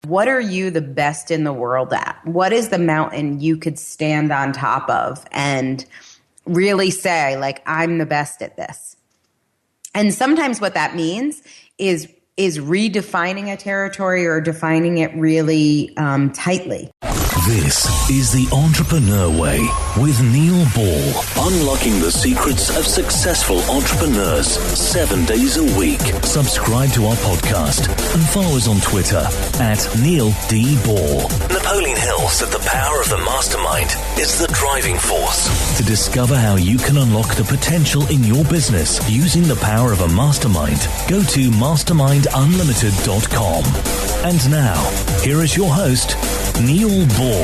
What are you the best in the world at? What is the mountain you could stand on top of and really say, like, I'm the best at this? And sometimes what that means is redefining a territory or defining it really tightly. This is The Entrepreneur Way with Neil Ball. Unlocking the secrets of successful entrepreneurs 7 days a week. Subscribe to our podcast and follow us on Twitter at Neil D. Ball. Napoleon Hill said the power of the mastermind is the driving force. To discover how you can unlock the potential in your business using the power of a mastermind, go to mastermindunlimited.com. And now, here is your host, Neil Ball.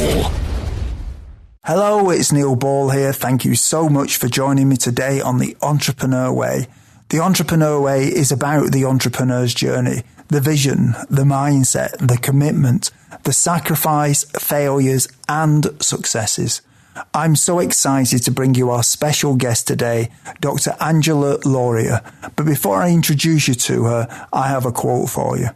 Hello, it's Neil Ball here. Thank you so much for joining me today on The Entrepreneur Way. The Entrepreneur Way is about the entrepreneur's journey, the vision, the mindset, the commitment, the sacrifice, failures, and successes. I'm so excited to bring you our special guest today, Dr. Angela Lauria. But before I introduce you to her, I have a quote for you.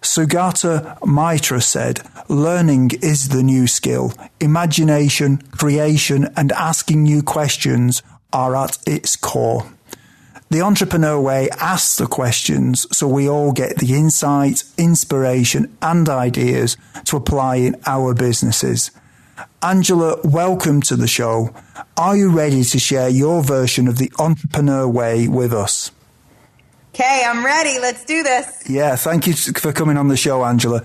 Sugata Mitra said, "Learning is the new skill. Imagination, creation, and asking new questions are at its core." The Entrepreneur Way asks the questions so we all get the insight, inspiration, and ideas to apply in our businesses. Angela, welcome to the show. Are you ready to share your version of the Entrepreneur Way with us? Okay, I'm ready. Let's do this. Yeah, thank you for coming on the show, Angela.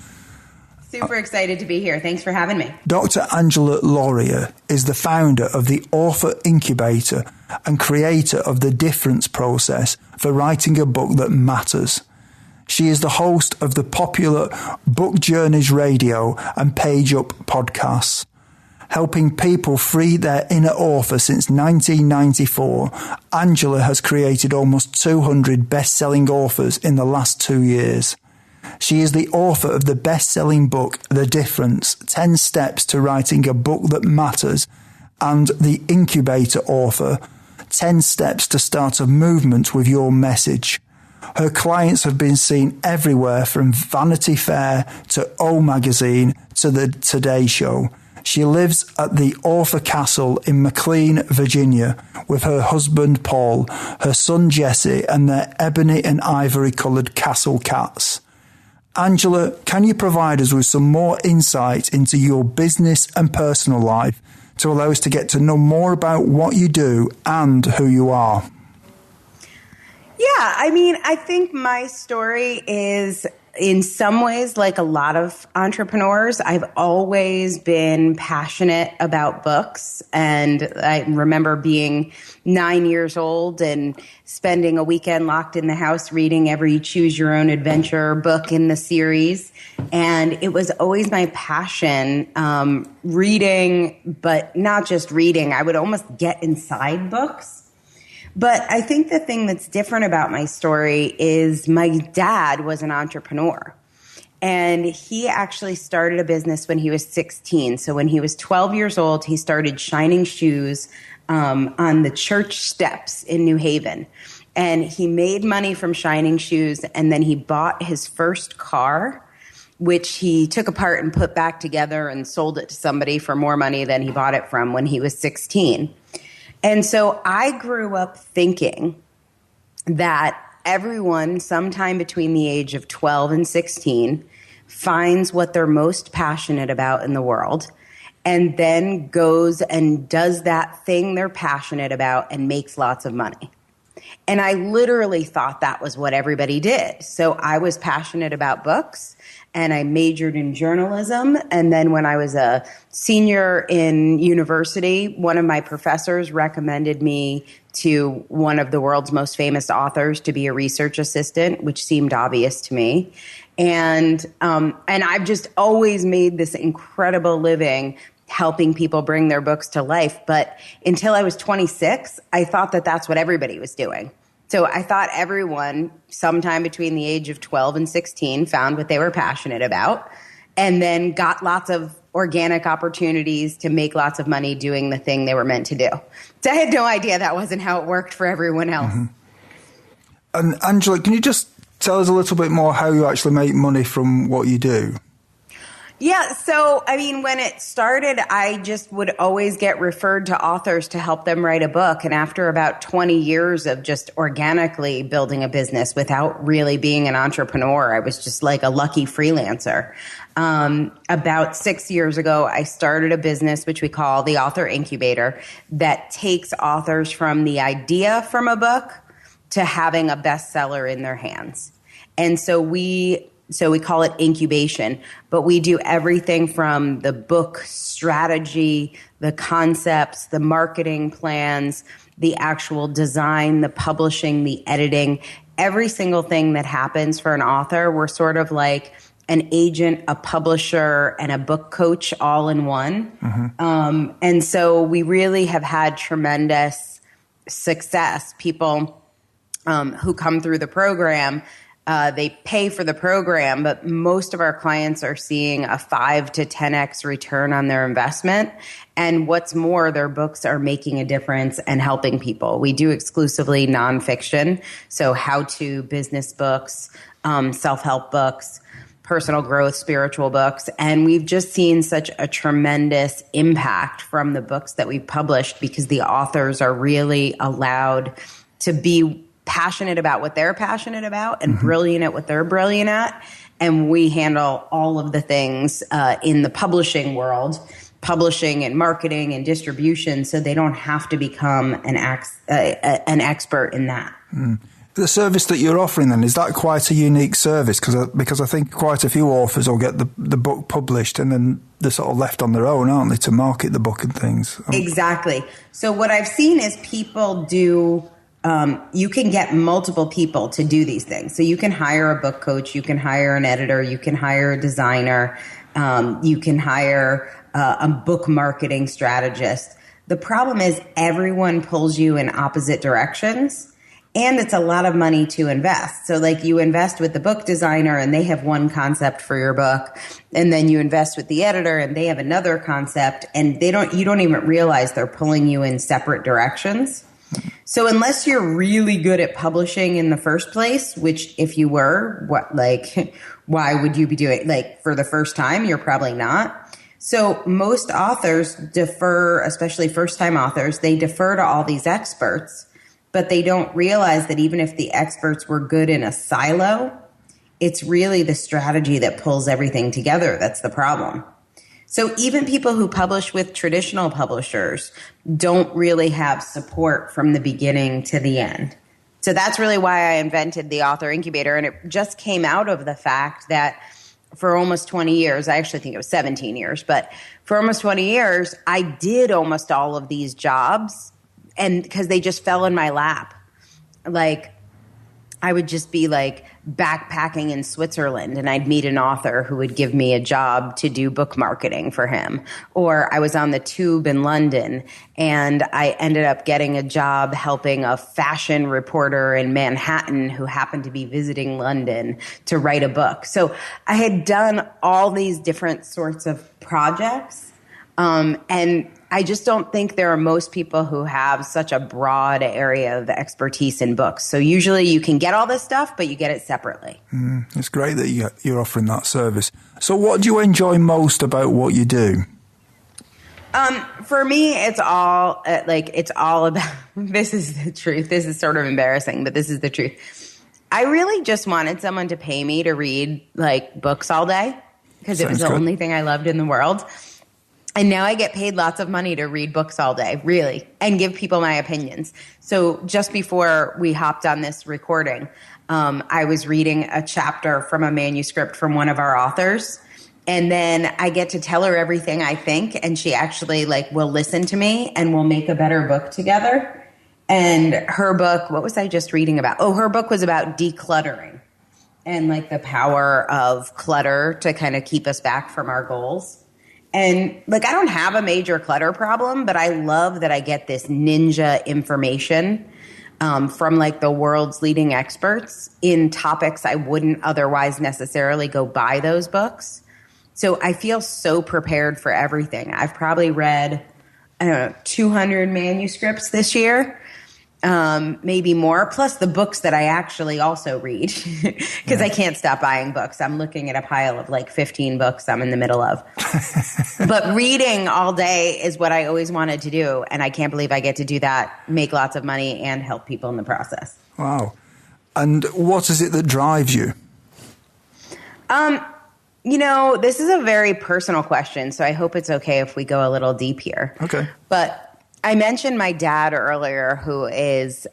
Super excited to be here. Thanks for having me. Dr. Angela Lauria is the founder of the Author Incubator and creator of the Difference Process for writing a book that matters. She is the host of the popular Book Journeys Radio and Page Up podcasts. Helping people free their inner author since 1994, Angela has created almost 200 best-selling authors in the last 2 years. She is the author of the best-selling book, The Difference, 10 Steps to Writing a Book That Matters, and the Incubator Author, 10 Steps to Start a Movement with Your Message. Her clients have been seen everywhere from Vanity Fair to O Magazine to the Today Show. She lives at the Author Castle in McLean, Virginia, with her husband Paul, her son Jesse, and their ebony and ivory coloured castle cats. Angela, can you provide us with some more insight into your business and personal life to allow us to get to know more about what you do and who you are? Yeah, I mean, I think my story is in some ways like a lot of entrepreneurs. I've always been passionate about books, and I remember being 9 years old and spending a weekend locked in the house reading every Choose Your Own Adventure book in the series. And it was always my passion, reading, but not just reading. I would almost get inside books. But I think the thing that's different about my story is my dad was an entrepreneur. And he actually started a business when he was 16. So when he was 12 years old, he started shining shoes on the church steps in New Haven. And he made money from shining shoes, and then he bought his first car, which he took apart and put back together and sold it to somebody for more money than he bought it from when he was 16. And so I grew up thinking that everyone sometime between the age of 12 and 16 finds what they're most passionate about in the world and then goes and does that thing they're passionate about and makes lots of money. And I literally thought that was what everybody did. So I was passionate about books, and I majored in journalism. And then when I was a senior in university, one of my professors recommended me to one of the world's most famous authors to be a research assistant, which seemed obvious to me. And I've just always made this incredible living helping people bring their books to life. But until I was 26, I thought that that's what everybody was doing. So I thought everyone sometime between the age of 12 and 16 found what they were passionate about and then got lots of organic opportunities to make lots of money doing the thing they were meant to do. So I had no idea that wasn't how it worked for everyone else. Mm-hmm. And Angela, can you just tell us a little bit more how you actually make money from what you do? Yeah. So, I mean, when it started, I just would always get referred to authors to help them write a book. And after about 20 years of just organically building a business without really being an entrepreneur, I was just like a lucky freelancer. About 6 years ago, I started a business, which we call the Author Incubator, that takes authors from the idea from a book to having a bestseller in their hands. And so we call it incubation, but we do everything from the book strategy, the concepts, the marketing plans, the actual design, the publishing, the editing, every single thing that happens for an author. We're sort of like an agent, a publisher, and a book coach all in one. Mm-hmm. And so we really have had tremendous success. People who come through the program, they pay for the program, but most of our clients are seeing a 5 to 10x return on their investment. And what's more, their books are making a difference and helping people. We do exclusively nonfiction, so how-to business books, self-help books, personal growth, spiritual books. And we've just seen such a tremendous impact from the books that we've published because the authors are really allowed to be passionate about what they're passionate about and mm-hmm. brilliant at what they're brilliant at. And we handle all of the things in the publishing world, publishing and marketing and distribution, so they don't have to become an expert in that. Mm. The service that you're offering then, is that quite a unique service? Because I think quite a few authors will get the book published and then they're sort of left on their own, aren't they, to market the book and things? Exactly. So what I've seen is people do... you can get multiple people to do these things. So you can hire a book coach, you can hire an editor, you can hire a designer, you can hire a book marketing strategist. The problem is everyone pulls you in opposite directions, and it's a lot of money to invest. So like you invest with the book designer and they have one concept for your book, and then you invest with the editor and they have another concept, and you don't even realize they're pulling you in separate directions. So unless you're really good at publishing in the first place, which if you were, why would you be doing for the first time? You're probably not. So most authors defer, especially first-time authors, they defer to all these experts, but they don't realize that even if the experts were good in a silo, it's really the strategy that pulls everything together that's the problem. So even people who publish with traditional publishers don't really have support from the beginning to the end. So that's really why I invented the Author Incubator. And it just came out of the fact that for almost 20 years, I actually think it was 17 years, but for almost 20 years, I did almost all of these jobs, and because they just fell in my lap. Like, I would just be like backpacking in Switzerland and I'd meet an author who would give me a job to do book marketing for him. Or I was on the tube in London and I ended up getting a job helping a fashion reporter in Manhattan who happened to be visiting London to write a book. So I had done all these different sorts of projects. And I just don't think there are most people who have such a broad area of expertise in books. So usually you can get all this stuff, but you get it separately. It's great that you're offering that service. So what do you enjoy most about what you do? For me, it's all about, this is the truth. This is sort of embarrassing, but this is the truth. I really just wanted someone to pay me to read books all day because it was the only thing I loved in the world. And now I get paid lots of money to read books all day, really, and give people my opinions. So just before we hopped on this recording, I was reading a chapter from a manuscript from one of our authors. And then I get to tell her everything I think. And she actually will listen to me and we'll make a better book together. And her book, what was I just reading about? Oh, her book was about decluttering and the power of clutter to kind of keep us back from our goals. And I don't have a major clutter problem, but I love that I get this ninja information from the world's leading experts in topics I wouldn't otherwise necessarily go buy those books. So I feel so prepared for everything. I've probably read, 200 manuscripts this year. maybe more, plus the books that I actually also read, because I can't stop buying books. I'm looking at a pile of like 15 books I'm in the middle of. But reading all day is what I always wanted to do, and I can't believe I get to do that, make lots of money, and help people in the process. Wow. And what is it that drives you? This is a very personal question, so I hope it's okay if we go a little deep here. Okay. But I mentioned my dad earlier, who is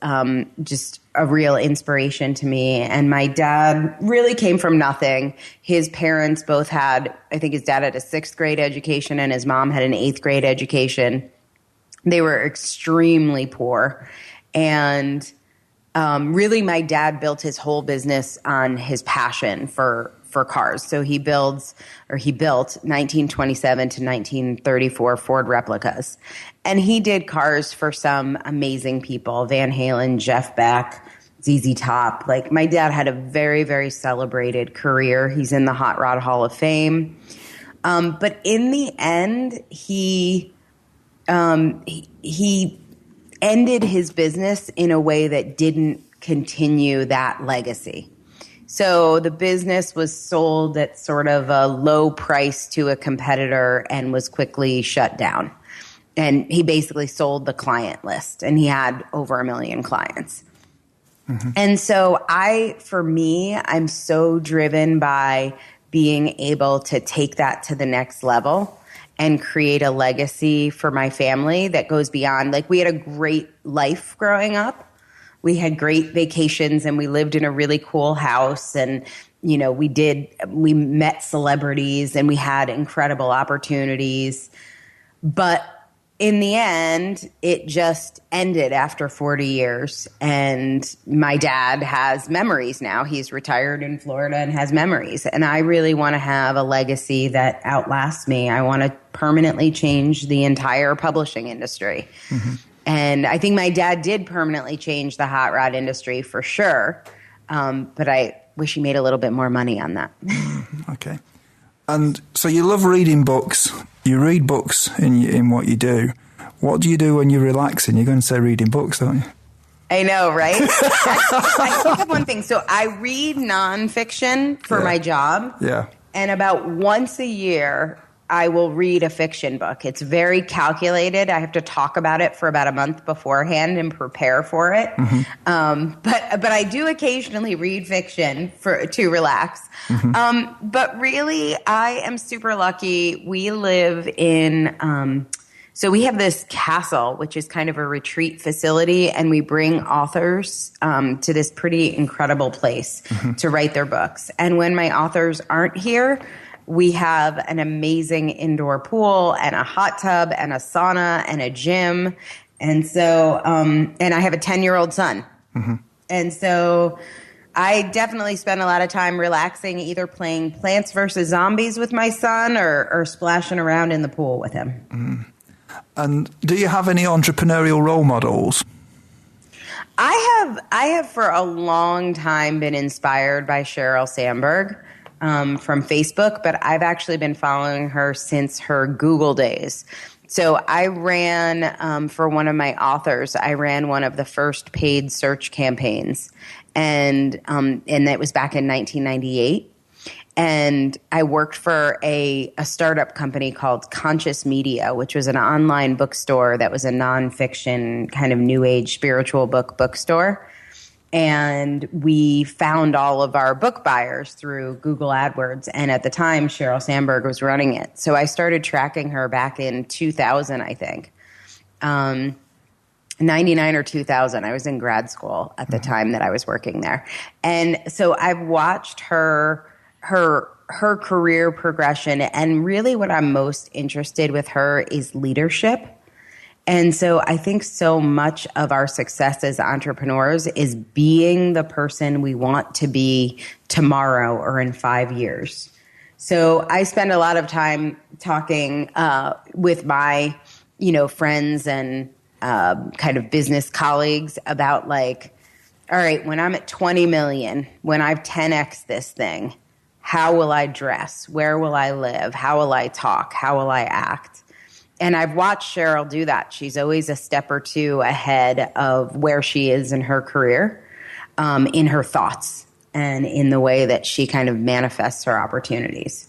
just a real inspiration to me. And my dad really came from nothing. His parents both had, I think his dad had a 6th grade education and his mom had an 8th grade education. They were extremely poor. And really, my dad built his whole business on his passion for cars. So he built 1927 to 1934 Ford replicas. And he did cars for some amazing people, Van Halen, Jeff Beck, ZZ Top. Like, my dad had a very, very celebrated career. He's in the Hot Rod Hall of Fame. But in the end, he ended his business in a way that didn't continue that legacy. So the business was sold at sort of a low price to a competitor and was quickly shut down. And he basically sold the client list, and he had over 1 million clients. Mm-hmm. And so I'm so driven by being able to take that to the next level and create a legacy for my family that goes beyond, like, we had a great life growing up. We had great vacations and we lived in a really cool house, and, we met celebrities and we had incredible opportunities. But in the end, it just ended after 40 years. And my dad has memories now. He's retired in Florida and has memories. And I really want to have a legacy that outlasts me. I want to permanently change the entire publishing industry. Mm-hmm. And I think my dad did permanently change the hot rod industry for sure. But I wish he made a little bit more money on that. Okay. And so you love reading books. You read books in what you do. What do you do when you're relaxing? You're going to say reading books, don't you? I know, right? I think of one thing. So I read nonfiction for my job. Yeah. And about once a year, I will read a fiction book. It's very calculated. I have to talk about it for about a month beforehand and prepare for it. Mm-hmm. But I do occasionally read fiction to relax. Mm-hmm. But really, I am super lucky. We live in so we have this castle, which is kind of a retreat facility, and we bring authors to this pretty incredible place to write their books. And when my authors aren't here, we have an amazing indoor pool and a hot tub and a sauna and a gym. And so, and I have a 10-year-old son. Mm-hmm. And so I definitely spend a lot of time relaxing, either playing Plants vs. Zombies with my son or splashing around in the pool with him. Mm. And do you have any entrepreneurial role models? I have for a long time been inspired by Sheryl Sandberg. From Facebook, but I've actually been following her since her Google days. So I ran, for one of my authors, I ran one of the first paid search campaigns. And that was back in 1998. And I worked for a startup company called Conscious Media, which was an online bookstore that was a nonfiction kind of new age spiritual bookstore. And we found all of our book buyers through Google AdWords. And at the time, Sheryl Sandberg was running it. So I started tracking her back in 2000, I think. 99 or 2000. I was in grad school at the time that I was working there. And so I've watched her career progression. And really what I'm most interested with her is leadership. And so I think so much of our success as entrepreneurs is being the person we want to be tomorrow or in 5 years. So I spend a lot of time talking with my, friends and kind of business colleagues about like, all right, when I'm at 20 million, when I've 10x this thing, how will I dress? Where will I live? How will I talk? How will I act? And I've watched Cheryl do that. She's always a step or two ahead of where she is in her career, in her thoughts and in the way that she kind of manifests her opportunities.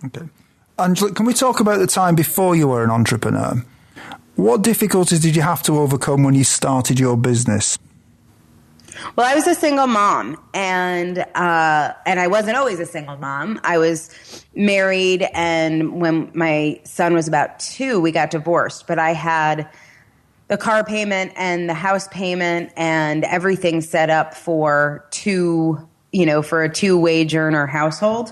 Okay. Angela, can we talk about the time before you were an entrepreneur? What difficulties did you have to overcome when you started your business? Well, I was a single mom, and I wasn't always a single mom. I was married, and when my son was about 2, we got divorced. But I had the car payment and the house payment and everything set up for for a 2-wage earner household.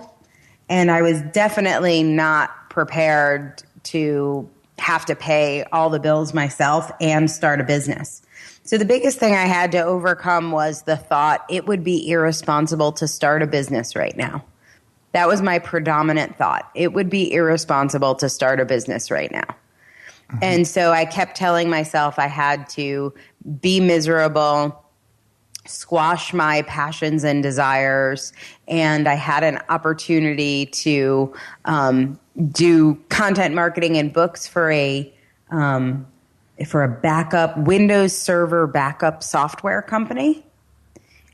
And I was definitely not prepared to have to pay all the bills myself and start a business. So the biggest thing I had to overcome was the thought it would be irresponsible to start a business right now. That was my predominant thought. It would be irresponsible to start a business right now. Mm-hmm. And so I kept telling myself I had to be miserable, squash my passions and desires, and I had an opportunity to do content marketing and books for a backup Windows Server backup software company.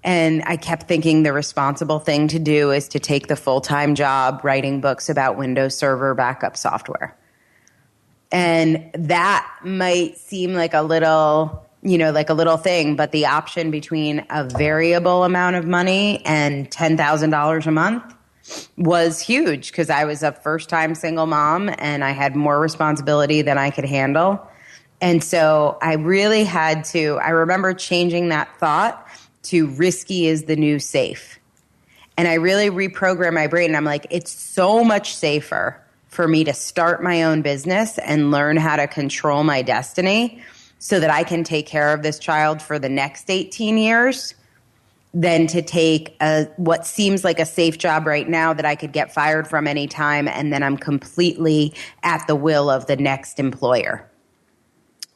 And I kept thinking the responsible thing to do is to take the full-time job writing books about Windows Server backup software. And that might seem like a little thing, but the option between a variable amount of money and $10,000 a month was huge because I was a first-time single mom and I had more responsibility than I could handle. And so I really had to, I remember changing that thought to risky is the new safe. And I really reprogrammed my brain. And I'm like, it's so much safer for me to start my own business and learn how to control my destiny so that I can take care of this child for the next 18 years than to take what seems like a safe job right now that I could get fired from any time and then I'm completely at the will of the next employer.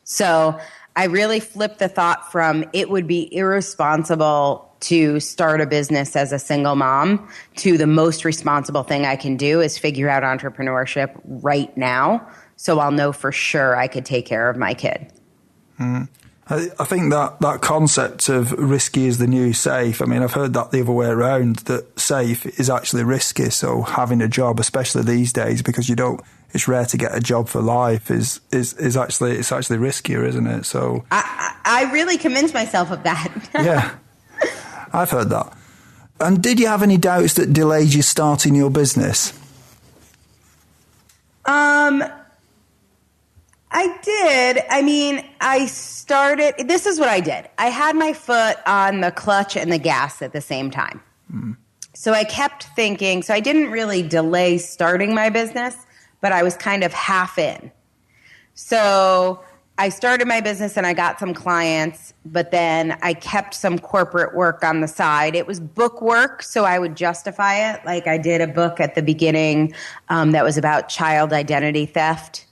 So I really flipped the thought from it would be irresponsible to start a business as a single mom to the most responsible thing I can do is figure out entrepreneurship right now so I'll know for sure I could take care of my kid. Mm. I think that concept of risky is the new safe. I mean, I've heard that the other way around, that safe is actually risky. So having a job, especially these days, because it's rare to get a job for life, is actually riskier, isn't it? So I really convinced myself of that. Yeah, I've heard that. And did you have any doubts that delayed you starting your business? I did. I mean, this is what I did. I had my foot on the clutch and the gas at the same time. Mm. So I kept thinking, so I didn't really delay starting my business, but I was kind of half in. So I started my business and I got some clients, but then I kept some corporate work on the side. It was book work, so I would justify it. Like I did a book at the beginning that was about child identity theft.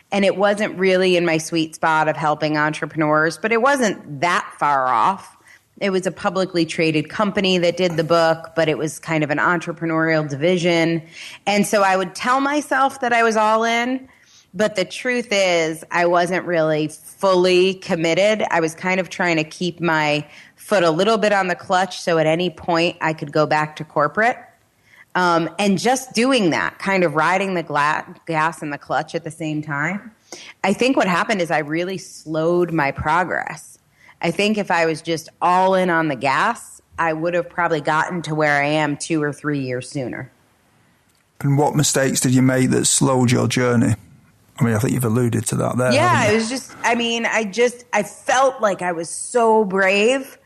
And it wasn't really in my sweet spot of helping entrepreneurs, but it wasn't that far off. It was a publicly traded company that did the book, but it was kind of an entrepreneurial division. And so I would tell myself that I was all in, but the truth is I wasn't really fully committed. I was kind of trying to keep my foot a little bit on the clutch so at any point I could go back to corporate. And just doing that, kind of riding the gas and the clutch at the same time, I think what happened is I really slowed my progress. I think if I was just all in on the gas, I would have probably gotten to where I am 2 or 3 years sooner. And what mistakes did you make that slowed your journey? I mean, I think you've alluded to that there. Yeah, it was just, I felt like I was so brave,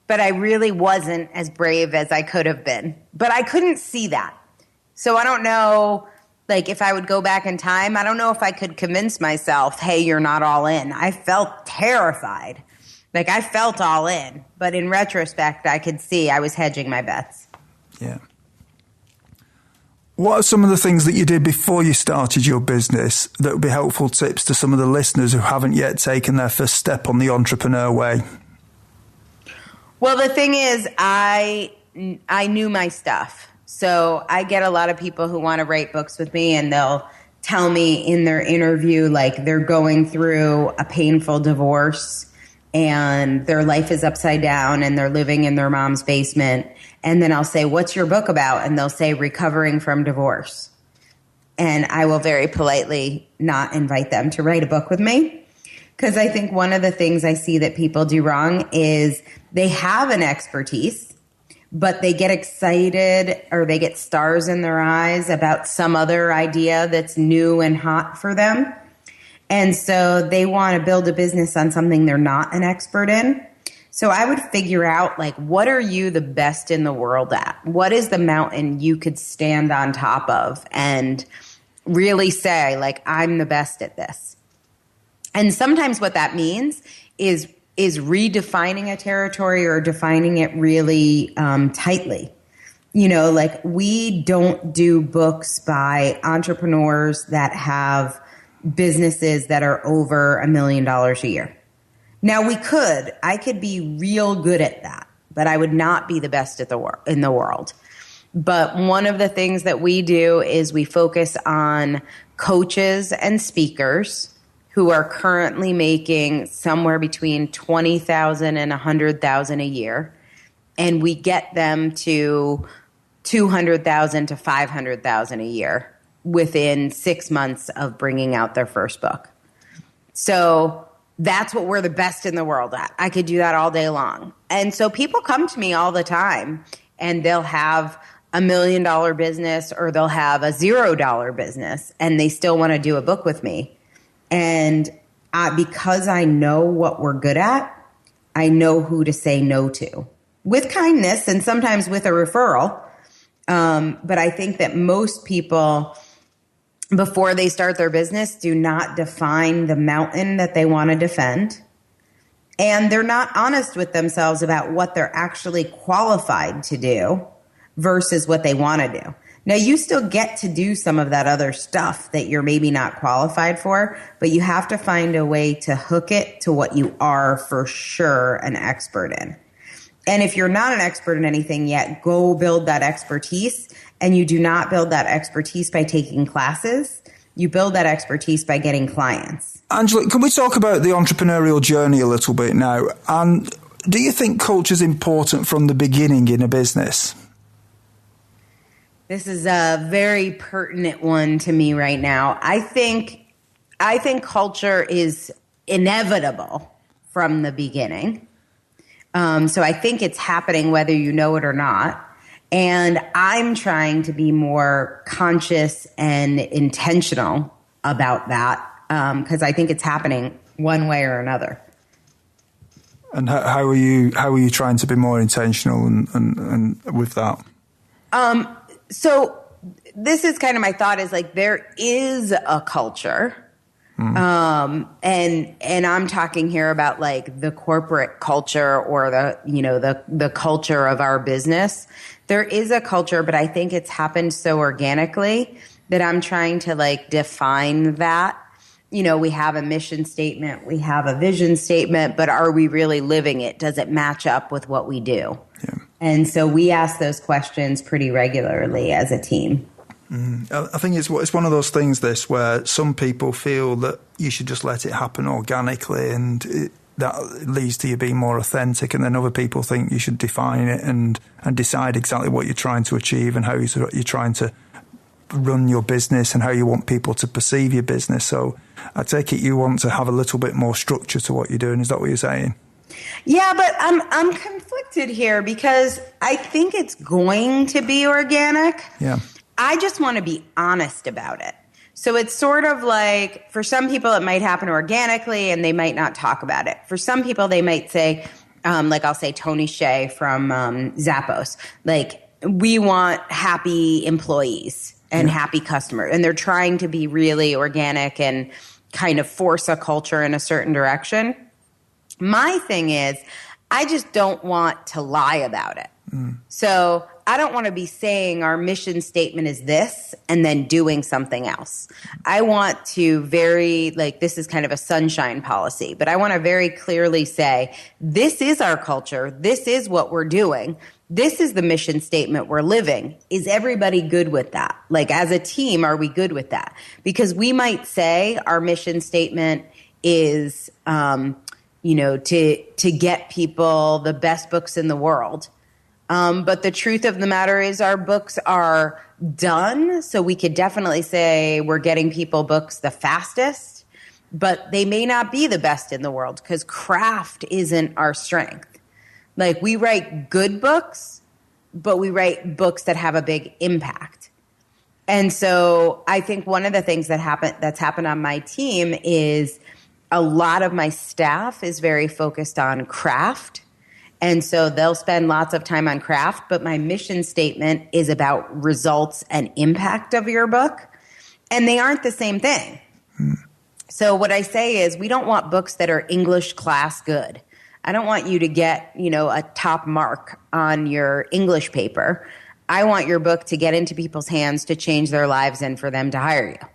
but I really wasn't as brave as I could have been. But I couldn't see that. So I don't know, like if I would go back in time, I don't know if I could convince myself, hey, you're not all in. I felt terrified. Like I felt all in. But in retrospect, I could see I was hedging my bets. Yeah. What are some of the things that you did before you started your business that would be helpful tips to some of the listeners who haven't yet taken their first step on the entrepreneur way? Well, the thing is, I knew my stuff. So I get a lot of people who want to write books with me and they'll tell me in their interview, like they're going through a painful divorce and their life is upside down and they're living in their mom's basement. And then I'll say, what's your book about? And they'll say, recovering from divorce. And I will very politely not invite them to write a book with me. Because I think one of the things I see that people do wrong is they have an expertise, but they get excited or they get stars in their eyes about some other idea that's new and hot for them. And so they want to build a business on something they're not an expert in. So I would figure out, like, what are you the best in the world at? What is the mountain you could stand on top of and really say, like, I'm the best at this? And sometimes what that means is redefining a territory or defining it really tightly. You know, like, we don't do books by entrepreneurs that have businesses that are over $1 million a year. Now, I could be real good at that, but I would not be the best in the world. But one of the things that we do is we focus on coaches and speakers who are currently making somewhere between $20,000 and $100,000 a year. And we get them to $200,000 to $500,000 a year within 6 months of bringing out their first book. So that's what we're the best in the world at. I could do that all day long. And so people come to me all the time and they'll have $1 million business or they'll have a $0 business and they still want to do a book with me. And because I know what we're good at, I know who to say no to with kindness and sometimes with a referral. But I think that most people, before they start their business, do not define the mountain that they want to defend. And they're not honest with themselves about what they're actually qualified to do versus what they want to do. Now, you still get to do some of that other stuff that you're maybe not qualified for, but you have to find a way to hook it to what you are for sure an expert in. And if you're not an expert in anything yet, go build that expertise. And you do not build that expertise by taking classes. You build that expertise by getting clients. Angela, can we talk about the entrepreneurial journey a little bit now? And do you think culture is important from the beginning in a business? This is a very pertinent one to me right now. I think culture is inevitable from the beginning. So I think it's happening whether you know it or not. And I'm trying to be more conscious and intentional about that because I think it's happening one way or another. And how are you trying to be more intentional and with that? So this is kind of my thought is like there is a culture. And I'm talking here about like the corporate culture or the culture of our business. There is a culture, but I think it's happened so organically that I'm trying to like define that. You know, we have a mission statement, we have a vision statement, but are we really living it? Does it match up with what we do? Yeah. And so we ask those questions pretty regularly as a team. I think it's one of those things, this, where some people feel that you should just let it happen organically and that leads to you being more authentic, and then other people think you should define it and decide exactly what you're trying to achieve and how you're trying to run your business and how you want people to perceive your business. So I take it you want to have a little bit more structure to what you're doing. Is that what you're saying? Yeah, but I'm conflicted here because I think it's going to be organic. Yeah. I just want to be honest about it. So it's sort of like, for some people, it might happen organically and they might not talk about it. For some people, they might say, like I'll say Tony Hsieh from Zappos, like, we want happy employees and happy customers. And they're trying to be really organic and kind of force a culture in a certain direction. My thing is, I just don't want to lie about it. So I don't want to be saying our mission statement is this and then doing something else. I want to this is kind of a sunshine policy, but I want to very clearly say, this is our culture. This is what we're doing. this is the mission statement we're living. Is everybody good with that? Like, as a team, are we good with that? Because we might say our mission statement is, to get people the best books in the world. But the truth of the matter is our books are done. So we could definitely say we're getting people books the fastest, but they may not be the best in the world because craft isn't our strength. Like, we write good books, but we write books that have a big impact. And so I think one of the things that's happened on my team is a lot of my staff is very focused on craft. And so they'll spend lots of time on craft, but my mission statement is about results and impact of your book. And they aren't the same thing. So what I say is, we don't want books that are English class good. I don't want you to get, a top mark on your English paper. I want your book to get into people's hands to change their lives and for them to hire you.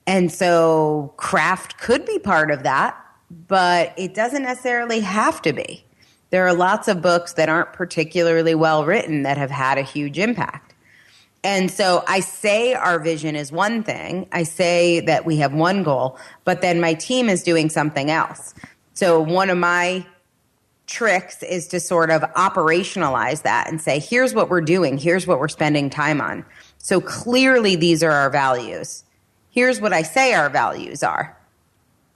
And so craft could be part of that, but it doesn't necessarily have to be. There are lots of books that aren't particularly well written that have had a huge impact. And so I say our vision is one thing. I say that we have one goal, but then my team is doing something else. So one of my tricks is to sort of operationalize that and say, here's what we're doing. Here's what we're spending time on. So clearly these are our values. Here's what I say our values are.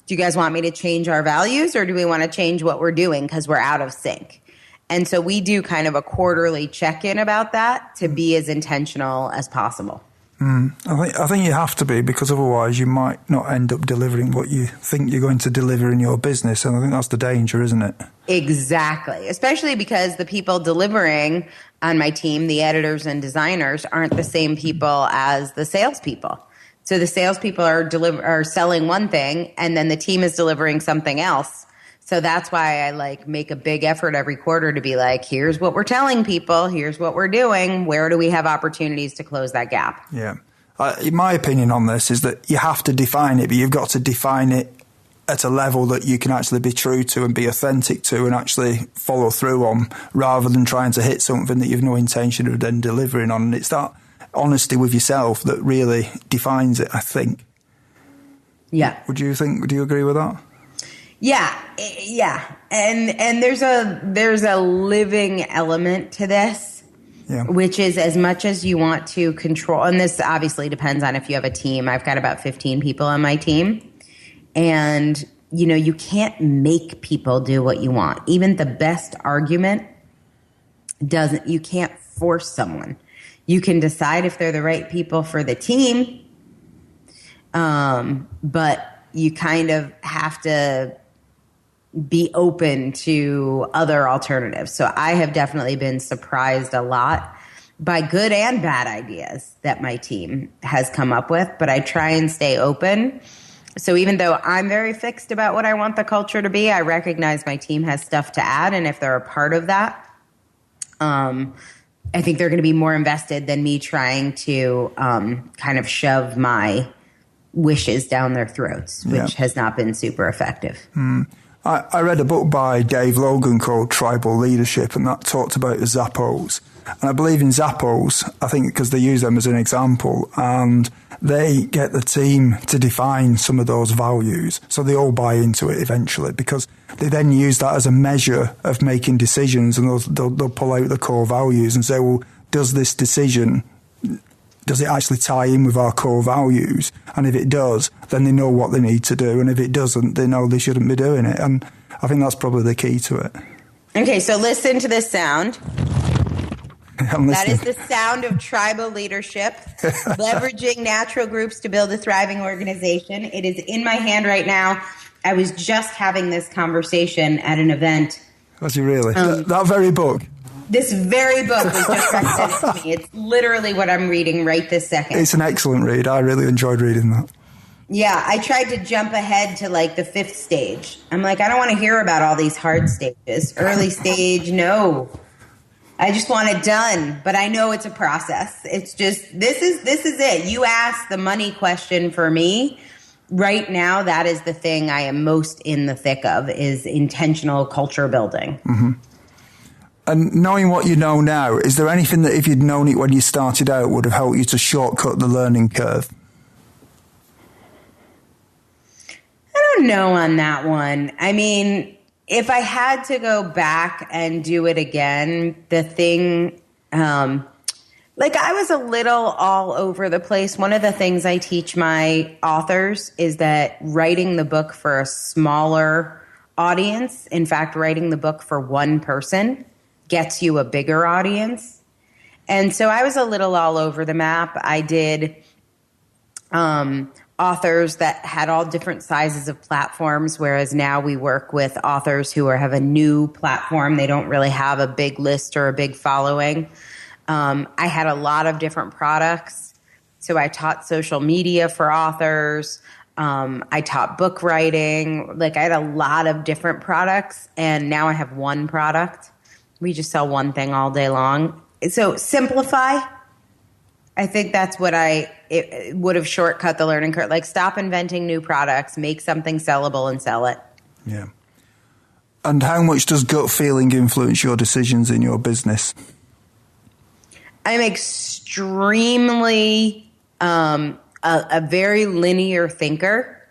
Do you guys want me to change our values, or do we want to change what we're doing because we're out of sync? And so we do kind of a quarterly check-in about that to be as intentional as possible. I think you have to be, because otherwise you might not end up delivering what you think you're going to deliver in your business. And I think that's the danger, isn't it? Exactly. Especially because the people delivering on my team, the editors and designers, aren't the same people as the salespeople. So the salespeople are selling one thing, and then the team is delivering something else. So that's why I make a big effort every quarter to be like, here's what we're telling people, here's what we're doing, where do we have opportunities to close that gap? Yeah. My opinion on this is that you have to define it, but you've got to define it at a level that you can actually be true to and be authentic to and actually follow through on, rather than trying to hit something that you've no intention of then delivering on. And it's that honesty with yourself that really defines it, I think. Yeah. Do you agree with that? Yeah. And there's a living element to this, which is, as much as you want to control, and this obviously depends on if you have a team. I've got about 15 people on my team, and you can't make people do what you want. Even the best argument you can't force someone. You can decide if they're the right people for the team, but you kind of have to be open to other alternatives. So I have definitely been surprised a lot by good and bad ideas that my team has come up with, but I try and stay open. So even though I'm very fixed about what I want the culture to be, I recognize my team has stuff to add, and if they're a part of that, I think they're going to be more invested than me trying to kind of shove my wishes down their throats, which has not been super effective. I read a book by Dave Logan called Tribal Leadership, and that talked about the Zappos. And I believe in Zappos, I think because they use them as an example, and they get the team to define some of those values. So they all buy into it eventually, because they then use that as a measure of making decisions, and they'll pull out the core values and say, well, does this decision, does it actually tie in with our core values? And if it does, then they know what they need to do. And if it doesn't, they know they shouldn't be doing it. And I think that's probably the key to it. Okay, so listen to this sound. That is the sound of tribal leadership, leveraging natural groups to build a thriving organization. It is in my hand right now. I was just having this conversation at an event. Was you really? That very book? This very book was just recommended to me. It's literally what I'm reading right this second. It's an excellent read. I really enjoyed reading that. Yeah, I tried to jump ahead to the 5th stage. I'm like, I don't want to hear about all these hard stages. Early stage, no. I just want it done, but I know it's a process. It's just, this is it. You asked the money question for me. Right now, that is the thing I am most in the thick of, is intentional culture building. Mm-hmm. And knowing what you know now, is there anything that if you'd known it when you started out would have helped you to shortcut the learning curve? I don't know on that one. I mean, if I had to go back and do it again, the thing, like I was a little all over the place. One of the things I teach my authors is that writing the book for a smaller audience, in fact, writing the book for one person, gets you a bigger audience. And so I was a little all over the map. I did authors that had all different sizes of platforms, whereas now we work with authors who have a new platform. They don't really have a big list or a big following. I had a lot of different products. So I taught social media for authors. I taught book writing. Like I had a lot of different products, and now I have one product. We just sell one thing all day long. So simplify. I think that's what it would have shortcut the learning curve. Like stop inventing new products, make something sellable and sell it. Yeah. And how much does gut feeling influence your decisions in your business? I'm extremely a very linear thinker.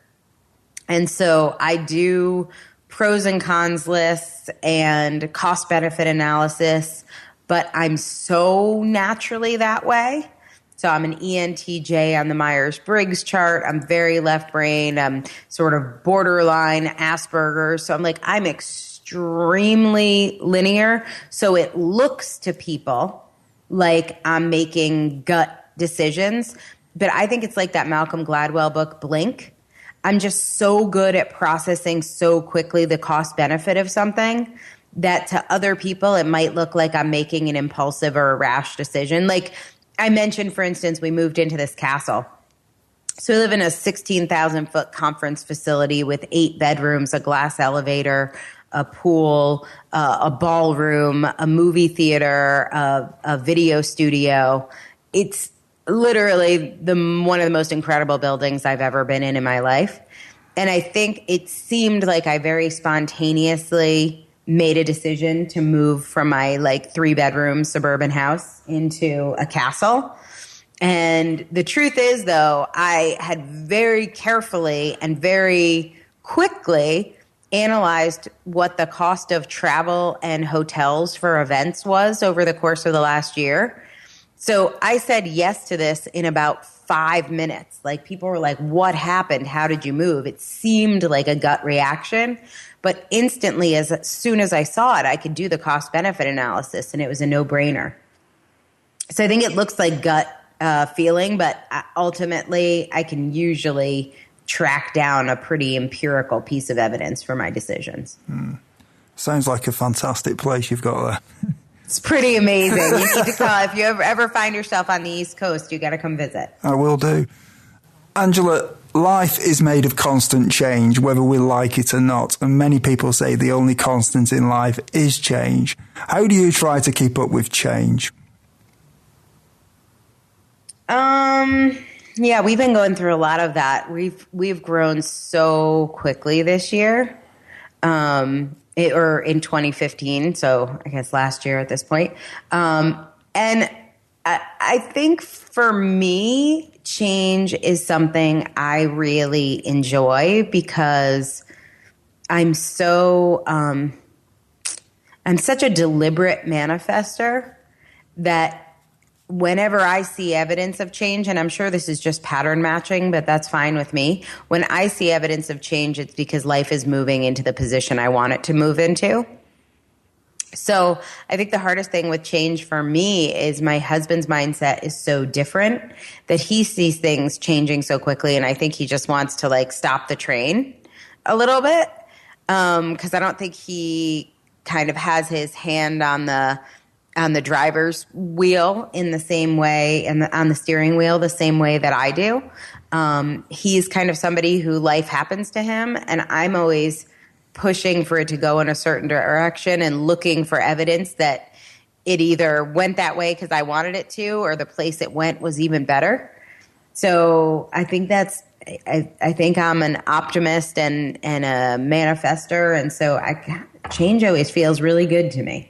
And so I do pros and cons lists and cost benefit analysis, but I'm so naturally that way. So I'm an ENTJ on the Myers-Briggs chart. I'm very left brain. I'm sort of borderline Asperger's. So I'm extremely linear. So it looks to people like I'm making gut decisions. But I think it's like that Malcolm Gladwell book, Blink. I'm just so good at processing so quickly the cost benefit of something that to other people, it might look like I'm making an impulsive or a rash decision. Like I mentioned, for instance, we moved into this castle. So we live in a 16,000-foot conference facility with 8 bedrooms, a glass elevator, a pool, a ballroom, a movie theater, a video studio. It's literally one of the most incredible buildings I've ever been in my life. And I think it seemed like I very spontaneously made a decision to move from my 3-bedroom suburban house into a castle. And the truth is, though, I had very carefully and very quickly analyzed what the cost of travel and hotels for events was over the course of the last year. So I said yes to this in about 5 minutes. People were like, what happened? How did you move? It seemed like a gut reaction. But instantly, as soon as I saw it, I could do the cost benefit analysis, and it was a no-brainer. So I think it looks like gut feeling, but ultimately I can usually track down a pretty empirical piece of evidence for my decisions. Sounds like a fantastic place you've got there. It's pretty amazing. You need to call. If you ever find yourself on the East Coast, you got to come visit. I will do. Angela, life is made of constant change, whether we like it or not. And many people say the only constant in life is change. How do you try to keep up with change? Yeah, we've been going through a lot of that. We've grown so quickly this year. Or in 2015, so I guess last year at this point. And I think for me, change is something I really enjoy because I'm such a deliberate manifester that whenever I see evidence of change, and I'm sure this is just pattern matching, but that's fine with me. When I see evidence of change, it's because life is moving into the position I want it to move into. So I think the hardest thing with change for me is my husband's mindset is so different that he sees things changing so quickly. And I think he just wants to stop the train a little bit. Cause I don't think he kind of has his hand on the driver's wheel in the same way, and on the steering wheel the same way that I do. He's kind of somebody who life happens to him, and I'm always pushing for it to go in a certain direction and looking for evidence that it either went that way because I wanted it to, or the place it went was even better. So I think I think I'm an optimist and a manifester, and so change always feels really good to me.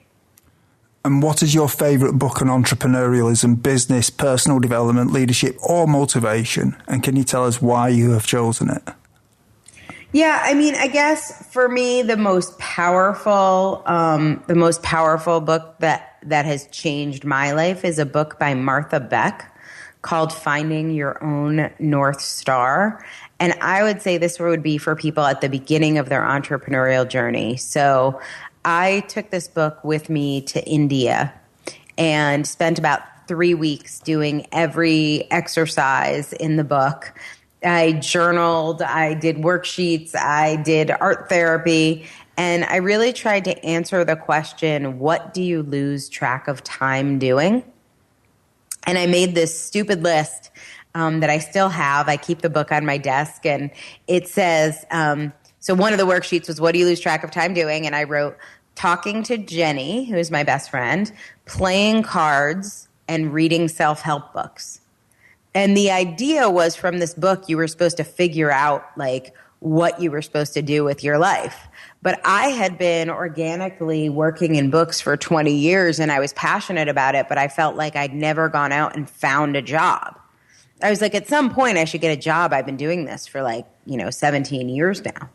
And what is your favourite book on entrepreneurialism, business, personal development, leadership, or motivation? And can you tell us why you have chosen it? Yeah, I mean, I guess for me, the most powerful book that has changed my life is a book by Martha Beck called Finding Your Own North Star. And I would say this would be for people at the beginning of their entrepreneurial journey. So I took this book with me to India and spent about 3 weeks doing every exercise in the book. I journaled, I did worksheets, I did art therapy, and I really tried to answer the question, what do you lose track of time doing? And I made this stupid list that I still have. I keep the book on my desk, and it says, so one of the worksheets was, what do you lose track of time doing? And I wrote, talking to Jenny, who is my best friend, playing cards, and reading self-help books. And the idea was from this book, you were supposed to figure out like what you were supposed to do with your life. But I had been organically working in books for 20 years and I was passionate about it, but I felt like I'd never gone out and found a job. I was like, at some point I should get a job. I've been doing this for 17 years now.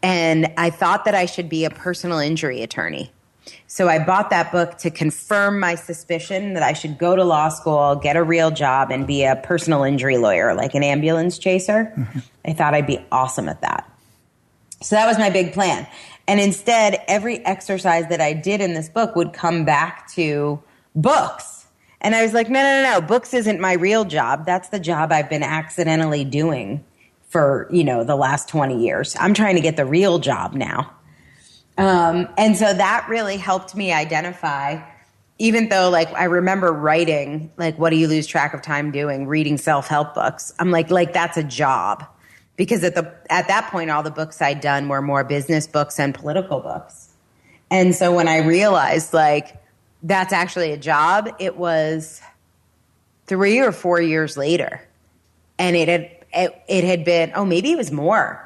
And I thought that I should be a personal injury attorney. So I bought that book to confirm my suspicion that I should go to law school, get a real job, and be a personal injury lawyer, like an ambulance chaser. Mm-hmm. I thought I'd be awesome at that. So that was my big plan. And instead, every exercise that I did in this book would come back to books. And I was like, no. Books isn't my real job. That's the job I've been accidentally doing for, the last 20 years. I'm trying to get the real job now. And so that really helped me identify, even though I remember writing, what do you lose track of time doing? Reading self-help books. I'm like that's a job, because at that point, all the books I'd done were more business books and political books. And so when I realized that's actually a job, it was 3 or 4 years later. And it had been, maybe it was more.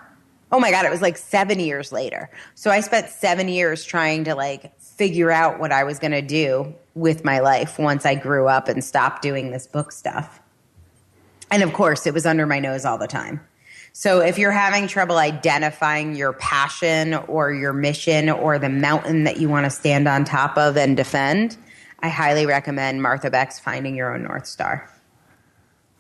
Oh my God, it was 7 years later. So I spent 7 years trying to figure out what I was going to do with my life once I grew up and stopped doing this book stuff. And of course, it was under my nose all the time. So if you're having trouble identifying your passion or your mission or the mountain that you want to stand on top of and defend, I highly recommend Martha Beck's Finding Your Own North Star.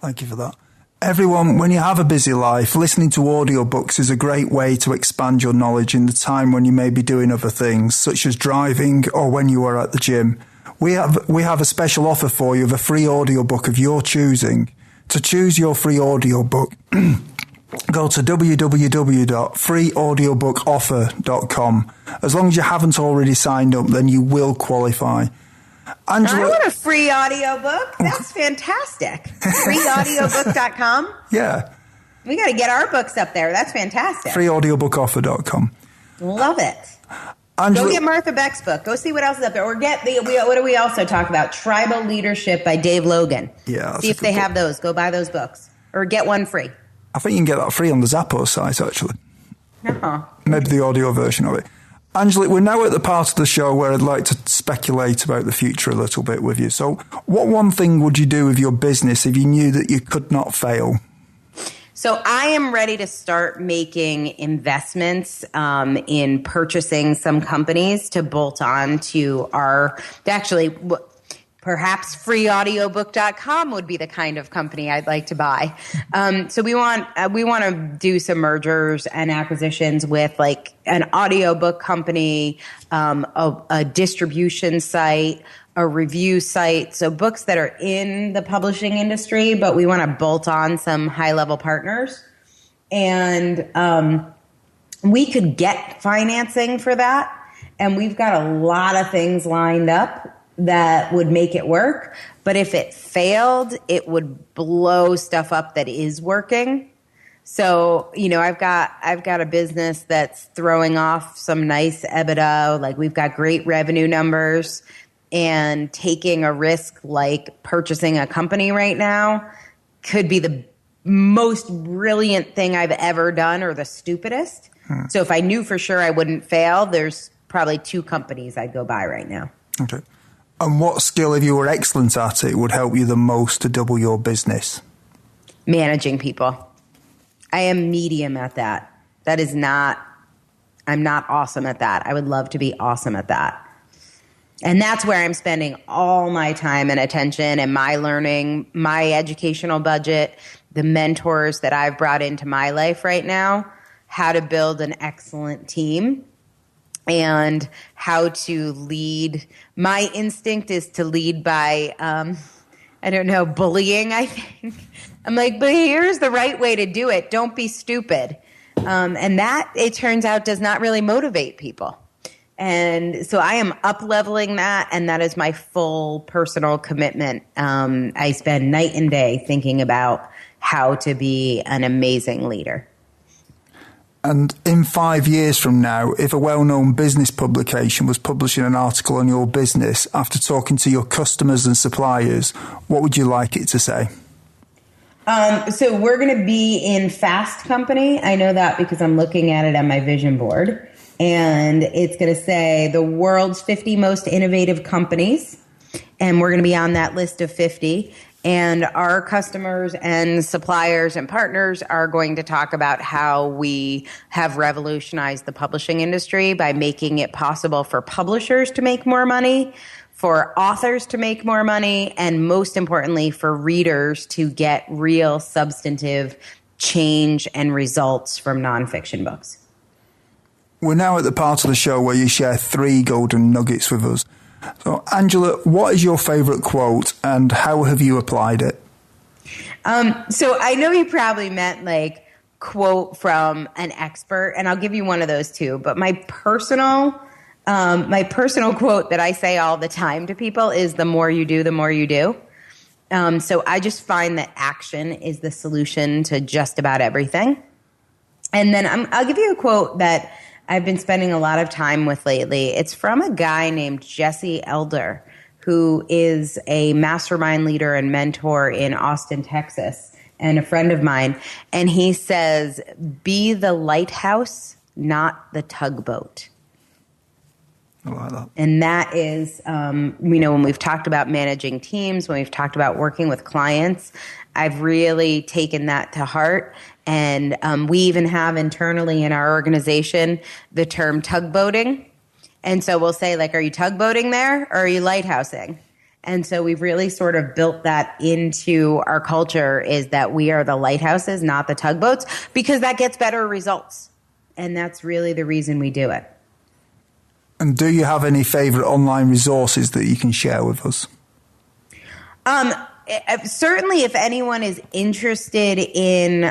Thank you for that. Everyone, when you have a busy life, listening to audiobooks is a great way to expand your knowledge in the time when you may be doing other things, such as driving or when you are at the gym. We have a special offer for you of a free audiobook of your choosing. To choose your free audiobook, go to www.freeaudiobookoffer.com. As long as you haven't already signed up, then you will qualify. Angela, I want a free audiobook. That's fantastic. Freeaudiobook.com? Yeah. We got to get our books up there. That's fantastic. Freeaudiobookoffer.com. Love it. Angela, go get Martha Beck's book. Go see what else is up there. Or what do we also talk about? Tribal Leadership by Dave Logan. Yeah. See if they have those. Go buy those books. Or get one free. I think you can get that free on the Zappos site, actually. Uh-huh. Maybe the audio version of it. Angela, we're now at the part of the show where I'd like to speculate about the future a little bit with you. So what one thing would you do with your business if you knew that you could not fail? So I am ready to start making investments in purchasing some companies to bolt on to perhaps freeaudiobook.com would be the kind of company I'd like to buy. So we want to do some mergers and acquisitions with an audiobook company, a distribution site, a review site. So books that are in the publishing industry, but we want to bolt on some high-level partners. And we could get financing for that. And we've got a lot of things lined up that would make it work. But if it failed, it would blow stuff up that is working. So, I've got a business that's throwing off some nice EBITDA. We've got great revenue numbers, and taking a risk like purchasing a company right now could be the most brilliant thing I've ever done, or the stupidest. So if I knew for sure I wouldn't fail, there's probably 2 companies I'd go buy right now. Okay. And what skill, if you were excellent at it, would help you the most to double your business? Managing people. I am medium at that. I'm not awesome at that. I would love to be awesome at that. And that's where I'm spending all my time and attention and my learning, my educational budget, the mentors that I've brought into my life right now, how to build an excellent team and how to lead. My instinct is to lead by, bullying, I think. I'm like, but here's the right way to do it. Don't be stupid. And that, it turns out, does not really motivate people. And so I am up-leveling that, and that is my full personal commitment. I spend night and day thinking about how to be an amazing leader. And in 5 years from now, if a well-known business publication was publishing an article on your business after talking to your customers and suppliers, what would you like it to say? So we're going to be in Fast Company. I know that because I'm looking at it on my vision board. And it's going to say the world's 50 most innovative companies. And we're going to be on that list of 50. And our customers and suppliers and partners are going to talk about how we have revolutionized the publishing industry by making it possible for publishers to make more money, for authors to make more money, and most importantly, for readers to get real substantive change and results from nonfiction books. We're now at the part of the show where you share 3 golden nuggets with us. So, Angela, what is your favourite quote and how have you applied it? So I know you probably meant like quote from an expert, and I'll give you one of those too. But my personal quote that I say all the time to people is the more you do, the more you do. So I just find that action is the solution to just about everything. And then I'll give you a quote that I've been spending a lot of time with lately. It's from a guy named Jesse Elder, who is a mastermind leader and mentor in Austin, Texas, and a friend of mine. And he says, be the lighthouse, not the tugboat. I like that. And that is, when we've talked about managing teams, when we've talked about working with clients, I've really taken that to heart. And we even have internally in our organization the term tugboating. And so we'll say, like, are you tugboating there or are you lighthousing? And so we've really sort of built that into our culture, is that we are the lighthouses, not the tugboats, because that gets better results. And that's really the reason we do it. And do you have any favorite online resources that you can share with us? Certainly, if anyone is interested in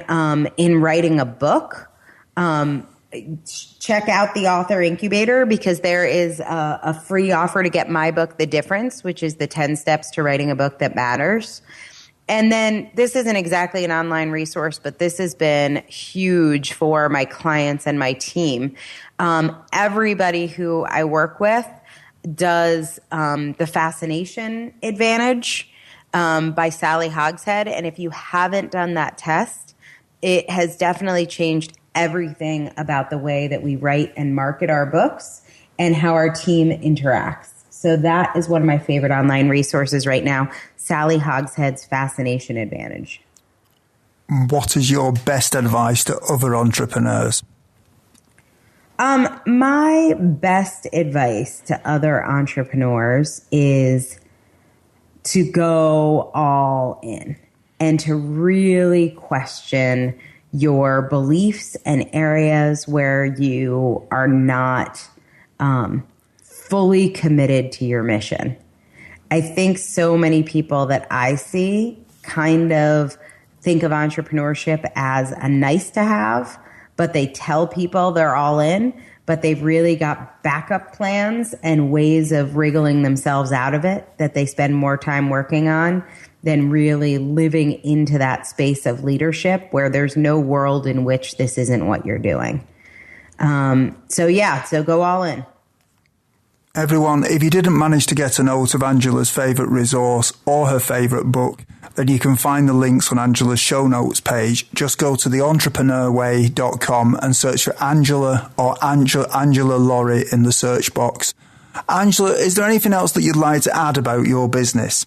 writing a book, check out the Author Incubator, because there is a free offer to get my book, The Difference, which is the 10 steps to writing a book that matters. And then this isn't exactly an online resource, but this has been huge for my clients and my team. Everybody who I work with does the Fascination Advantage by Sally Hogshead. And if you haven't done that test, it has definitely changed everything about the way that we write and market our books and how our team interacts. So that is one of my favorite online resources right now, Sally Hogshead's Fascination Advantage. What is your best advice to other entrepreneurs? My best advice to other entrepreneurs is to go all in and to really question your beliefs and areas where you are not fully committed to your mission. I think so many people that I see kind of think of entrepreneurship as a nice to have, but they tell people they're all in, but they've really got backup plans and ways of wriggling themselves out of it that they spend more time working on than really living into that space of leadership where there's no world in which this isn't what you're doing. So go all in. Everyone, if you didn't manage to get a note of Angela's favourite resource or her favourite book, then you can find the links on Angela's show notes page. Just go to theentrepreneurway.com and search for Angela or Angela Lauria in the search box. Angela, is there anything else that you'd like to add about your business?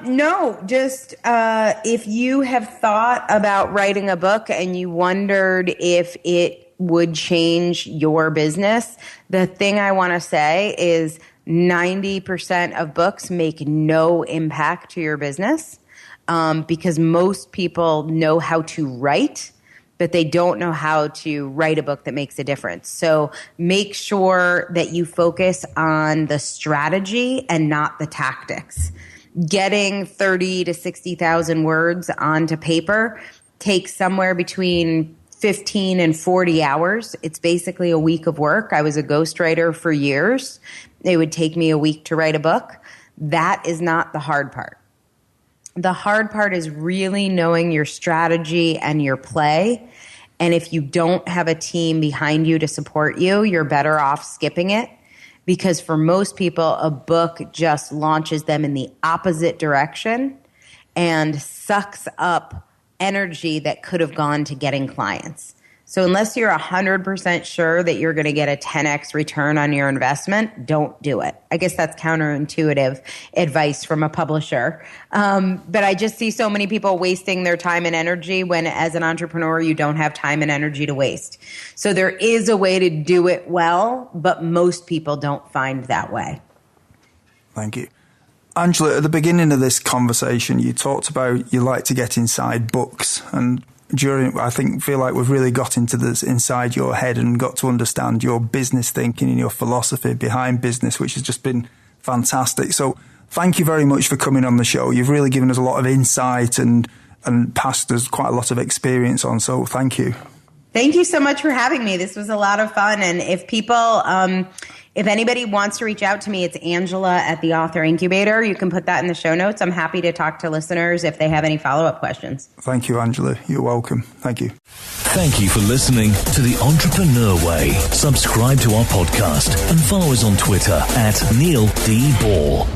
No, just if you have thought about writing a book and you wondered if it would change your business, the thing I want to say is 90% of books make no impact to your business because most people know how to write, but they don't know how to write a book that makes a difference. So make sure that you focus on the strategy and not the tactics. Getting 30 to 60,000 words onto paper takes somewhere between 15 and 40 hours. It's basically a week of work. I was a ghostwriter for years. It would take me a week to write a book. That is not the hard part. The hard part is really knowing your strategy and your play. And if you don't have a team behind you to support you, you're better off skipping it. Because for most people, a book just launches them in the opposite direction and sucks up energy that could have gone to getting clients. So unless you're 100% sure that you're going to get a 10x return on your investment, don't do it. I guess that's counterintuitive advice from a publisher. But I just see so many people wasting their time and energy when as an entrepreneur, you don't have time and energy to waste. So there is a way to do it well, but most people don't find that way. Thank you. Angela, at the beginning of this conversation, you talked about you like to get inside books, and feel like we've really got into this inside your head and got to understand your business thinking and your philosophy behind business, which has just been fantastic. So thank you very much for coming on the show. You've really given us a lot of insight and passed us quite a lot of experience on. So thank you. Thank you so much for having me. This was a lot of fun. And if people, if anybody wants to reach out to me, it's Angela at the Author Incubator. You can put that in the show notes. I'm happy to talk to listeners if they have any follow-up questions. Thank you, Angela. You're welcome. Thank you. Thank you for listening to The Entrepreneur Way. Subscribe to our podcast and follow us on Twitter at Neil D. Ball.